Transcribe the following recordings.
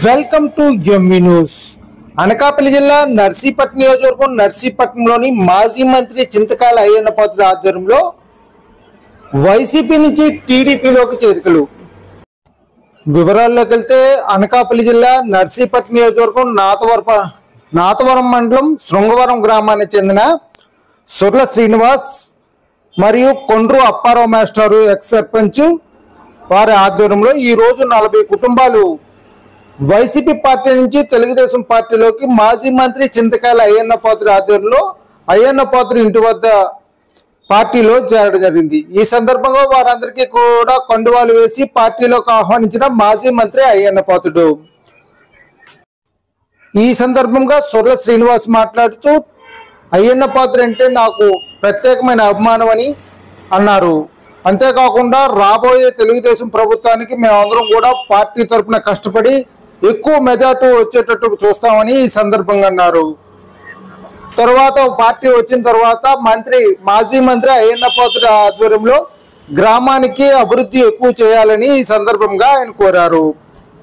Welcome to MV news. Anakapalli జిల్లా నర్సీపట్నం నియోజకవర్గం నర్సీపట్నంలోని మాజీ మంత్రి చింతకాయల అయ్యన్న పాత్రుడి ఆధ్వర్యంలో వైసీపీ నుంచి టీడీపీలోకి చేరికలు. వివరాల్లోకి వెళ్తే అనకాపల్లి జిల్లా నర్సీపట్నం నియోజకవర్గం నాతవరం మండలం శృంగవరం గ్రామానికి చెందిన సుర్ల శ్రీనివాస్ మరియు కొండ్రు అప్పారావు మాస్టారు ఎక్స్ సర్పంచ్ వారి ఆధ్వర్యంలో ఈ రోజు 40 కుటుంబాలు వైసీపీ పార్టీ నుంచి తెలుగుదేశం పార్టీలోకి మాజీ మంత్రి చింతకాయల అయ్యన్న పాత్రుడి ఆధ్వర్యంలో అయ్యన్న పాత్రుడి ఇంటి వద్ద పార్టీలో చేరడం జరిగింది. ఈ సందర్భంగా వారందరికీ కూడా కండువాలు వేసి పార్టీలోకి ఆహ్వానించిన మాజీ మంత్రి అయ్యన్న పాత్రుడు. ఈ సందర్భంగా సుర్ల శ్రీనివాస్ మాట్లాడుతూ అయ్యన్న పాత్రుడు అంటే నాకు ప్రత్యేకమైన అభిమానం అని అన్నారు. అంతేకాకుండా రాబోయే తెలుగుదేశం ప్రభుత్వానికి మేమందరం కూడా పార్టీ తరఫున కష్టపడి ఎక్కువ మెజార్టీ వచ్చేటట్టు చూస్తామని ఈ సందర్భంగా అన్నారు. తర్వాత పార్టీ వచ్చిన తర్వాత మాజీ మంత్రి అయ్యన్న పాత్రుడి ఆధ్వర్యంలో గ్రామానికి అభివృద్ధి ఎక్కువ చేయాలని ఈ సందర్భంగా ఆయన కోరారు.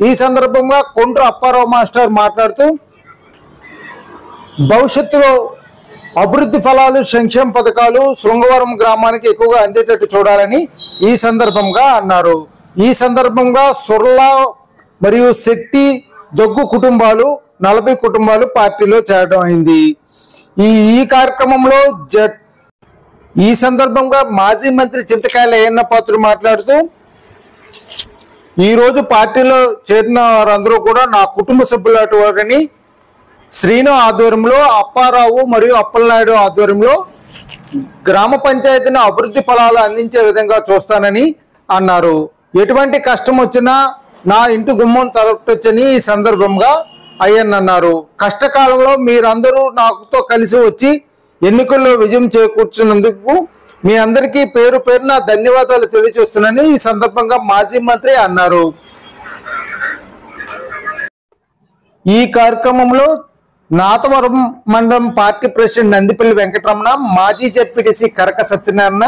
ఈ సందర్భంగా కొండ్రు అప్పారావు మాస్టర్ మాట్లాడుతూ భవిష్యత్తులో అభివృద్ధి ఫలాలు సంక్షేమ పథకాలు శృంగవరం గ్రామానికి ఎక్కువగా అందేటట్టు చూడాలని ఈ సందర్భంగా అన్నారు. ఈ సందర్భంగా సుర్ల మరియు శెట్టి దొగ్గు కుటుంబాలు 40 కుటుంబాలు పార్టీలో చేరడం అయింది. ఈ కార్యక్రమంలో ఈ సందర్భంగా మాజీ మంత్రి చింతకాయల అయ్యన్న పాత్రుడు మాట్లాడుతూ ఈ రోజు పార్టీలో చేరిన వారందరూ కూడా నా కుటుంబ సభ్యులని శ్రీను ఆధ్వర్యంలో అప్పారావు మరియు అప్పలనాయుడు ఆధ్వర్యంలో గ్రామ పంచాయతీని అభివృద్ధి ఫలాలు అందించే విధంగా చూస్తానని అన్నారు. ఎటువంటి కష్టం వచ్చినా నా ఇంటి గుమ్మం తలపెట్టొచ్చని ఈ సందర్భంగా అయ్యన్న అన్నారు. కష్టకాలంలో మీరందరూ నాతో కలిసి వచ్చి ఎన్నికల్లో విజయం చేకూర్చినందుకు మీ అందరికీ పేరు పేరున ధన్యవాదాలు తెలియజేస్తున్నానని ఈ సందర్భంగా మాజీ మంత్రి అన్నారు. ఈ కార్యక్రమంలో నాతవరం మండలం పార్టీ ప్రెసిడెంట్ నందిపల్లి వెంకటరమణ, మాజీ జెడ్పీటీసీ కరక సత్యనారాయణ,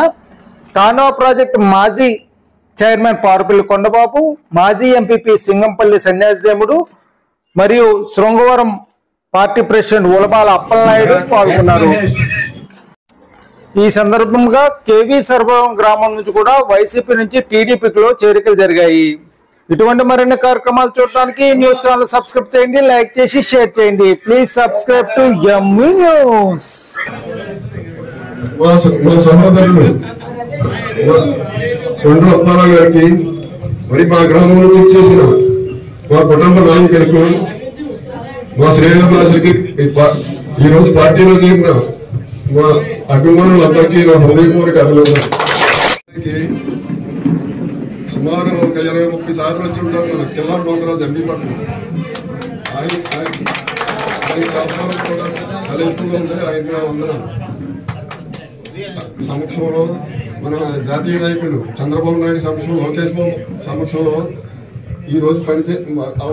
కానో ప్రాజెక్టు మాజీ చైర్మన్ పారుపల్లి కొండబాబు, మాజీ ఎంపీపీ సింగంపల్లి సన్యాసిదేవుడు మరియు శృంగవరం పార్టీ ప్రెసిడెంట్ ఉలబాల అప్పలనాయుడు పాల్గొన్నారు. ఈ సందర్భంగా కేవీ సర్వరం గ్రామం నుంచి కూడా వైసీపీ నుంచి టీడీపీలో చేరికలు జరిగాయి. ఇటువంటి మరిన్ని కార్యక్రమాలు చూడడానికి న్యూస్ ఛానల్ సబ్స్క్రైబ్ చేయండి, లైక్ చేసి షేర్ చేయండి. Please subscribe to MV news. మా సహోదరులు కొండ్రు అప్పారావు గారికి మరి మా గ్రామం నుంచి చేసిన మా కుటుంబ నాయకులకు మా శ్రేయోభిలాషులకి ఈ రోజు పార్టీలో చేరిన మా అభిమానులందరికీ నా హృదయపూర్వక అభినందనలు. సుమారు ఒక 20-30 సార్లు వచ్చి ఉంటారు మన కిల్లాడు మోకరాజు ఎంపీపట్నం. ఆయన సహకారం కూడా చాలా ఎక్కువగా ఉంది. ఆయన వందనాలు. సమక్షంలో మన జాతీయ నాయకులు చంద్రబాబు నాయుడు సమక్షంలో, లోకేష్ బాబు సమక్షంలో ఈ రోజు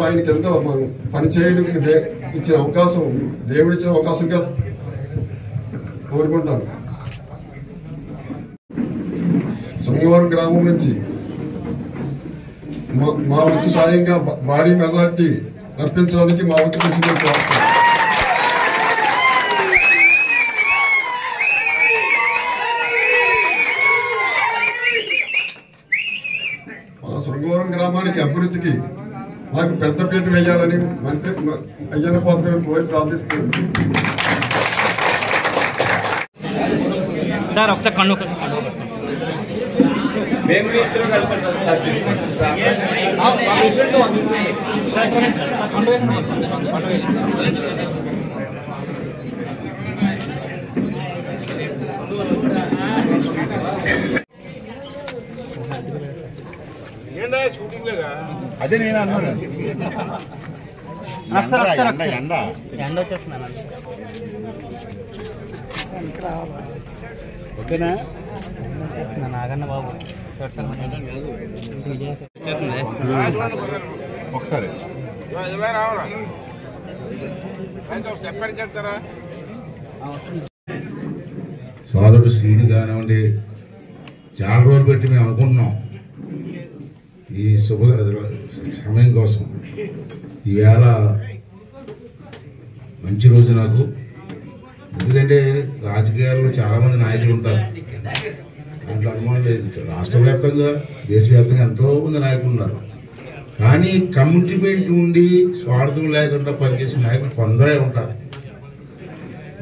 ఆయనకి ఎంతో మనం పనిచేయడానికి ఇచ్చిన అవకాశం, దేవుడిచ్చిన అవకాశంగా కోరుకుంటాను. శృంగవరం గ్రామం నుంచి మా వంతు సాయంగా భారీ మెజార్టీ రప్పించడానికి మా వంతు కృషి చేస్తాం. మా శృంగవరం గ్రామానికి అభివృద్ధికి మాకు పెద్ద పీట వేయాలని మంత్రి అయ్యన్న పాత్రుడు కోరి ప్రార్థిస్తున్నాను. సార్ ఒకసారి కన్ను అదే నేను అన్నాను. ఎండ వచ్చేస్తున్నాను. ఓకేనా నాగన్న బాబు ఒకసారి సోదరుడు శ్రీని కానివ్వండి, చాలా రోజులు పెట్టి మేము అనుకుంటున్నాం ఈ శుభ సమయం కోసం ఈవేళ మంచి రోజు నాకు. ఎందుకంటే రాజకీయాల్లో చాలామంది నాయకులు ఉంటారు, దాంట్లో అనుమానం లేదు. రాష్ట్ర వ్యాప్తంగా దేశవ్యాప్తంగా ఎంతోమంది నాయకులు ఉన్నారు. కానీ కమిట్మెంట్ ఉండి స్వార్థం లేకుండా పనిచేసిన నాయకులు కొందరే ఉంటారు.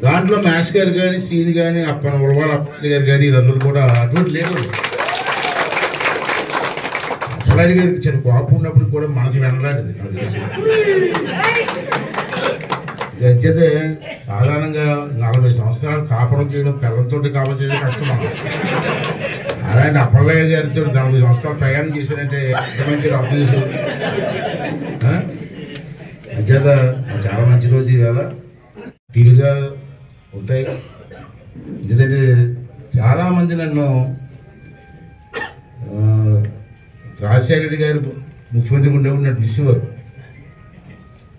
దాంట్లో మ్యాష్ గారు కానీ, శ్రీని కానీ, ఉడవాల అప్పలాడి గారు కానీ, వీరందరూ కూడా అటువంటి లేదు. అప్పలాడి గారికి చిన్న కోపం ఉన్నప్పుడు కూడా మనసు వెనలాంటిది. అయితే సాధారణంగా 40 సంవత్సరాలు కాపురం చేయడం, పిల్లలతో కాపురం చేయడం కష్టం. అలాంటి అప్పలయ్య గారితో 40 సంవత్సరాలు ప్రయాణం చేశారంటే ఎంత మంచి అర్థం చేసుకోండి. అంచేత చాలా మంచి రోజు ఇవాళ టీవీగా ఉంటాయి. ఎందుకంటే చాలామంది నన్ను రాజశేఖర రెడ్డి గారు ముఖ్యమంత్రి ఉండేవాడు నన్ను పిలిచేవారు,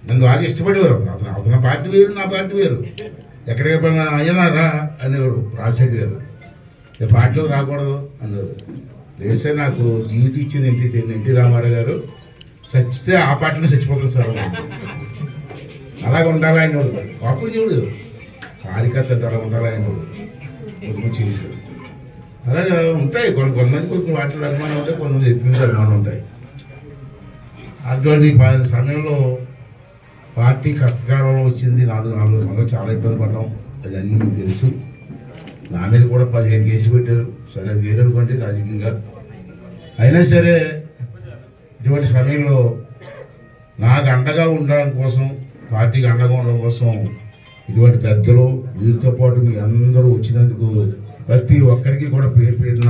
నన్ను బాగా ఇష్టపడేవారు. అతని పార్టీ వేరు, నా పార్టీ వేరు. ఎక్కడికి పోయినా అయ్యనారా అనేవారు రాజశేఖర గారు. పార్టీలో రాకూడదు అనేవారు. లేసే నాకు జీవితం ఇచ్చింది ఎన్టీ రామారావు గారు. చచ్చితే ఆ పార్టీలో చచ్చిపోతారు సార్, అలాగ ఉండాలి ఆయన. అప్పుడు చూడు కార్యకర్త అంటే అలా ఉండాలి ఆయన చేశారు. అలాగే ఉంటాయి కొంతమంది కొంచెం వాటిలో అభిమానం ఉంటాయి, కొంతమంది ఎత్తుల అభిమానం ఉంటాయి. అటువంటి సమయంలో పార్టీ కష్టకాలంలో వచ్చింది. 4 సంవత్సరాలు చాలా ఇబ్బంది పడ్డాం, అది అన్నీ మీకు తెలుసు. నా మీద కూడా 15 కేసులు పెట్టారు. సరే అది వేరే అనుకోండి రాజకీయంగా. అయినా సరే ఇటువంటి సమయంలో నాకు అండగా ఉండడం కోసం, పార్టీకి అండగా ఉండడం కోసం ఇటువంటి పెద్దలు, వీరితో పాటు మీ అందరూ వచ్చినందుకు ప్రతి ఒక్కరికి కూడా పేరు పేరున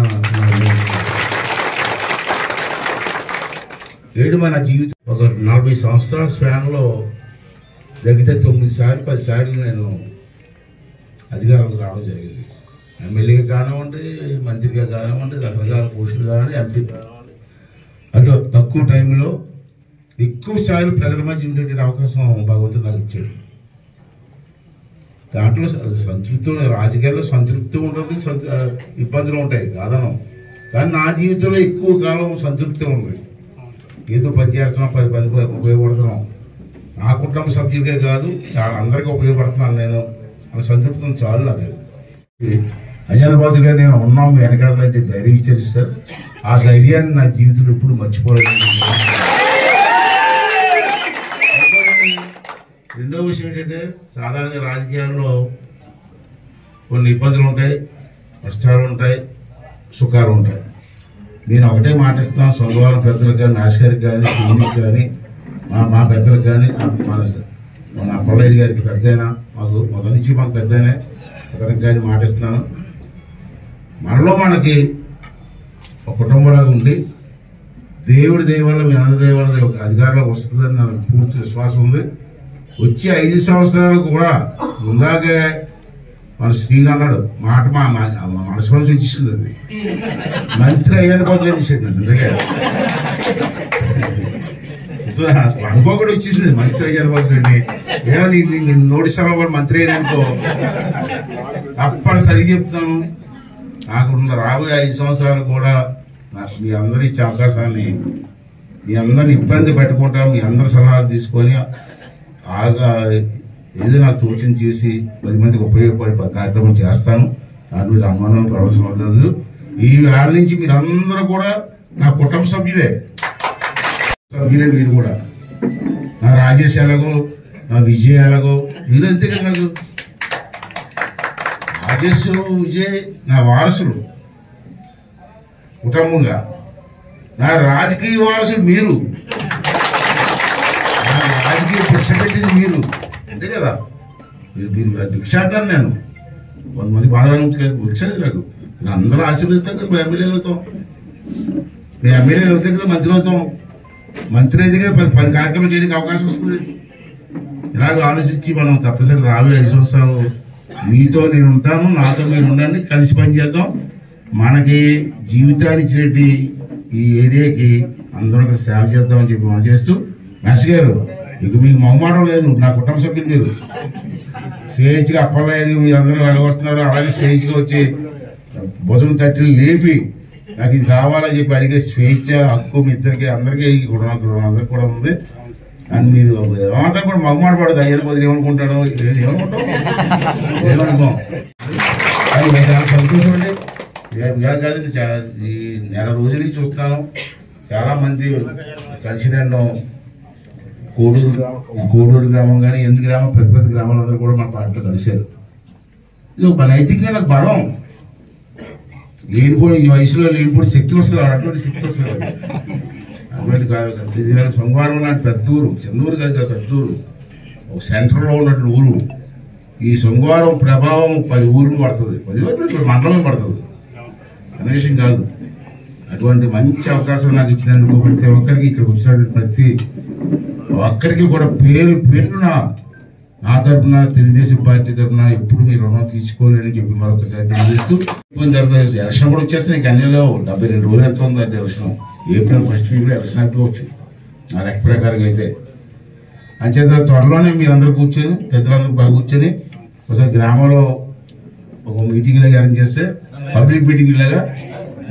ఏడు మన జీవితం. ఒక 40 సంవత్సరాల స్పాన్లో దగ్గర 9 సార్లు 10 సార్లు నేను అధికారంలో రావడం జరిగింది. ఎమ్మెల్యేగా కానివ్వండి, మంత్రిగా కానివ్వండి, రకరకాల పోస్టులు కానివ్వండి, ఎంపీ కానివ్వండి. అటు తక్కువ టైంలో ఎక్కువ సార్లు ప్రజల మధ్య ఉండేటువంటి అవకాశం భగవంతుడు నాకు ఇచ్చాడు. దాంట్లో సంతృప్తి, రాజకీయాల్లో సంతృప్తి ఉంటుంది, ఇబ్బందులు ఉంటాయి కాదనం. కానీ నా జీవితంలో ఎక్కువ కాలం సంతృప్తి ఉంది. ఏదో పని చేస్తున్నాం, 10 మందికి ఉపయోగపడుతున్నాం. నా కుటుంబ సభ్యులకే కాదు, చాలా అందరికీ ఉపయోగపడుతున్నాను నేను అన్న సంతృప్తి చాలు నాకు. అది అయ్యనబాబు గారు నేను ఉన్నాం వెనకాలైతే ధైర్యం ఇచ్చారు సార్. ఆ ధైర్యాన్ని నా జీవితంలో ఎప్పుడు మర్చిపోలేదు. రెండో విషయం ఏంటంటే, సాధారణంగా రాజకీయాల్లో కొన్ని ఇబ్బందులు ఉంటాయి, కష్టాలు ఉంటాయి, సుఖాలు ఉంటాయి. నేను ఒకటే మాటిస్తున్నాను సోమవారం పెద్దలకు కానీ, నాశగారికి కానీ, శ్రీనికి కానీ, మా పెద్దలకు కానీ, మన అప్పలరెడ్డి గారికి పెద్ద అయినా, మాకు మొదటి నుంచి మాకు పెద్ద అయినా అతనికి కానీ మాటిస్తున్నాను. మనకి ఒక కుటుంబంలాగా ఉండి దేవుడి దయవల్ల, మీ అందరి దయవల్ల ఒక అధికారంలోకి వస్తుందని నాకు పూర్తి విశ్వాసం ఉంది. వచ్చే 5 సంవత్సరాలు కూడా ముందాగే మన శ్రీని అన్నాడు మాట, మా మనసు నుంచి వచ్చింది. అది మంత్రి అయ్యాను పోతులు ఇచ్చాడు. అందుకే అనుకోకుండా వచ్చేసింది మంత్రి అయ్యాను పోతులండి. ఏమో నీ నోటిస్తాలో కూడా మంత్రి అయ్యానుకో అప్పటి సరిగ్గా చెప్తున్నాను. నాకున్న రాబోయే 5 సంవత్సరాలు కూడా నాకు మీ అందరి ఇచ్చే అవకాశాన్ని, మీ అందరిని ఇబ్బంది పెట్టుకుంటా, మీ అందరి సలహాలు తీసుకొని బాగా ఏదో నాకు సూచన చేసి 10 మందికి ఉపయోగపడే కార్యక్రమం చేస్తాను. దాని మీరు అనుమానం ప్రవేశం లేదు. ఈ వేళ నుంచి మీరందరూ కూడా నా కుటుంబ సభ్యులే. మీరు కూడా నా రాజేష్ ఎలాగో, నా విజయ్ ఎలాగో, మీరు అంతే కదా. నాకు రాజేష్, విజయ్ నా వారసులు కుటుంబంగా. నా రాజకీయ వారసులు మీరు, నా రాజకీయ భిక్ష పెట్టింది మీరు, అంతే కదా. మీరు భిక్ష అంటాను నేను. కొంతమంది బాధగా భిక్షది నాకు. నేను అందరూ ఆశీర్వదిస్తాం కదా, ఎమ్మెల్యేలు అవుతాం. నేను ఎమ్మెల్యేలు అవుతాయి కదా, మంత్రి అవుతాం. మంత్రి అయితే కదా 10 కార్యక్రమం చేయడానికి అవకాశం వస్తుంది. ఇలాగ ఆలోచించి మనం తప్పనిసరి రాబోయే 5 సంవత్సరాలు మీతో నేను ఉంటాను, నాతో మీరు ఉండండి, కలిసి పనిచేద్దాం. మనకి జీవితాన్ని ఇచ్చినట్టు ఈ ఏరియాకి అందరూ సేవ చేద్దామని చెప్పి మనం చేస్తూ, మేష్ గారు మీకు మొహమాటం లేదు. నా కుటుంబ సభ్యులు మీరు స్టేజ్గా అప్పలేదు, మీరందరూ అలాగ వస్తున్నారు. అలాగే స్టేజ్గా వచ్చి భుజం తట్టి లేపి నాకు ఇది కావాలని చెప్పి అడిగే స్వేచ్ఛ హక్కు మీ ఇద్దరికి అందరికీ అందరికి కూడా ఉంది. అండ్ మీరు ఏమాత్రం కూడా మగమాట పడదు. అయ్యని కొద్దిగా ఏమనుకుంటాడో ఏమనుకో అది చాలా సంతోషం అండి. గారు కాదండి, ఈ నెల రోజుల నుంచి చూస్తాను చాలా మంది కలిసి నన్ను కోడూరు గ్రామం కానీ ఎన్ని గ్రామం పెద్ద పెద్ద గ్రామాలందరూ కూడా మా పార్టీలో కలిశారు. ఇది ఒక నైతికంగా నాకు బలం. లేనిపోయి ఈ వయసులో లేనిపోయి శక్తి వస్తుంది, అటువంటి శక్తి వస్తుంది. అటువంటి కాదు. సోమవారం లాంటి పెద్ద ఊరు, చిన్న ఊరు కాదు కదా, పెద్ద ఊరు, ఒక సెంటర్లో ఉన్నట్టు ఊరు. ఈ సోమవారం ప్రభావం 10 ఊర్లు పడుతుంది, 10 ఊర్లు మండలమే పడుతుంది, కనీసం కాదు. అటువంటి మంచి అవకాశం నాకు ఇచ్చినందుకు ప్రతి ఒక్కరికి, ఇక్కడికి వచ్చినటువంటి ప్రతి ఒక్కరికి కూడా పేరున నా తరఫున తెలుగుదేశం పార్టీ తరఫున ఎప్పుడు మీరు రుణం తీసుకోలేని చెప్పి మరొకసారి తెలియజేస్తూ, ఎలక్షన్ కూడా వచ్చేస్తే నీకు అన్నిలో 72 రోజులు ఎంత ఉంది అది ఎలక్షన్. ఏప్రిల్ 1st వీక్లో ఎలక్షన్ అయిపోవచ్చు నా లెక్క ప్రకారంగా అయితే. అంచేత త్వరలోనే మీరందరూ కూర్చొని, పెద్దలందరూ బాగా కూర్చొని ఒకసారి గ్రామంలో ఒక మీటింగ్ లాగా అరేంజ్ చేస్తే, పబ్లిక్ మీటింగ్ లాగా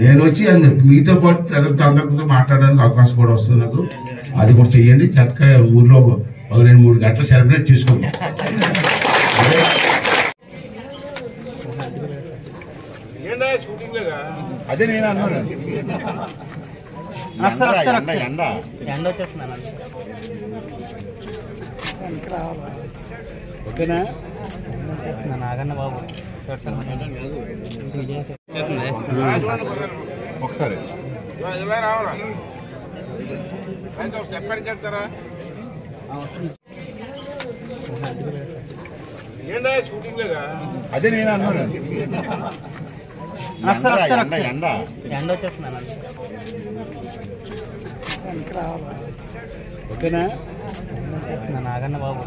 నేను వచ్చి మీతో పాటు ప్రజలతో అందరితో మాట్లాడడానికి అవకాశం కూడా వస్తుంది నాకు. అది కూడా చెయ్యండి. చక్కగా ఊర్లో ఒక 2-3 గంటలు సెలబ్రేట్ చేసుకుందాం. అదే నేను అన్నాను. ఎండ వచ్చేస్తున్నాను. ఓకేనా? నాగన్న బాబు ఒకసారి ఇలా రావాలా? ఎప్పటికి వెళ్తారా? ఏంటా షూటింగ్ లేగా? అదే నేను అన్నాను. ఎండ వచ్చేస్తున్నాను. ఓకేనా? నాగన్న బాబు